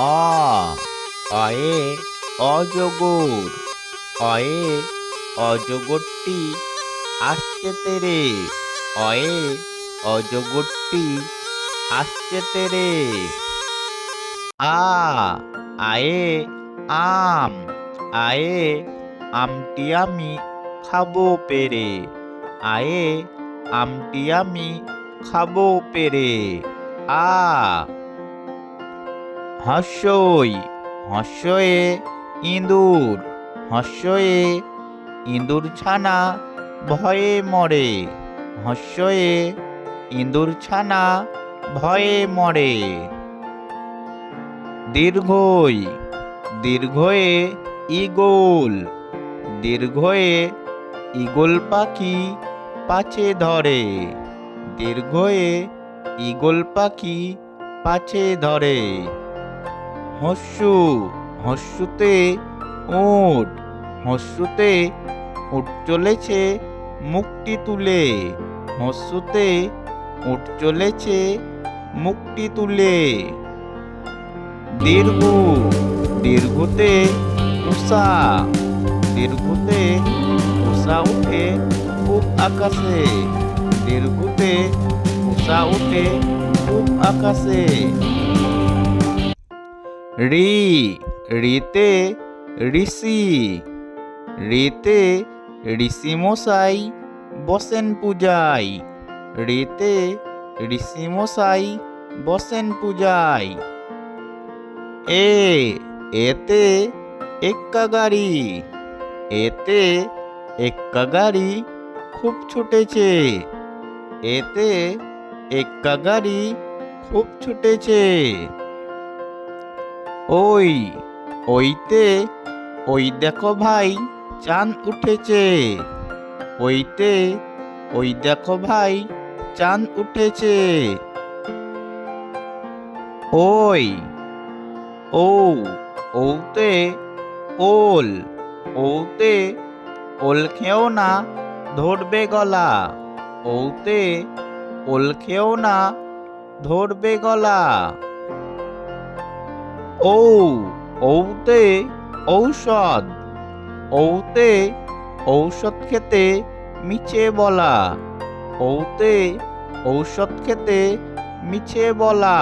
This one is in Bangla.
অ অয়ে অজগর। অয়ে অজগরটি আসছে তেরে। অয়ে অজগরটি আসছে তেরে। আ আয়ে আম। আয়ে আমটি আমি খাবো পেরে। আয়ে আমটি আমি খাবো পেরে। আ হর্ষই হর্ষয়ে ইঁদুর। হর্ষয়ে ইঁদুর ছানা ভয়ে মরে। হর্ষয়ে ইঁদুর ছানা ভয়ে মরে। দীর্ঘই দীর্ঘয়ে ঈগল। দীর্ঘয়ে ঈগল পাখি পাছে ধরে। দীর্ঘয়ে ঈগল পাখি পাছে ধরে। হস্যু হস্যুতে উট। হস্যুতে উট চলেছে মুখটি তুলে। হস্যুতে উট চলেছে মুখটি তুলে। দীর্ঘ দীর্ঘতে উষা। দীর্ঘতে উষা উঠে খুব আকাশে। দীর্ঘতে উষা উঠে খুব আকাশে। ঋ ঋতে ঋষি। ঋতে ঋষি মশাই বসেন পূজায়। ঋতে ঋষি মশাই বসেন পূজায়। এতে এক্কা গাড়ি। এতে এক্কা গাড়ি খুব ছুটেছে। এতে এক্কা গাড়ি খুব ছুটেছে। ওইতে ওই দেখো ভাই চাঁদ উঠেছে। ওইতে ওই দেখো ভাই চাঁদ উঠেছে। ওতে ওল। ওতে ওল খেও না ধরবে গলা। ওতে ওল খেও না ধরবে গলা। ওতে ঔষধ। ওতে ঔষধ খেতে মিছে বলা। ওতে ঔষধ খেতে মিছে বলা।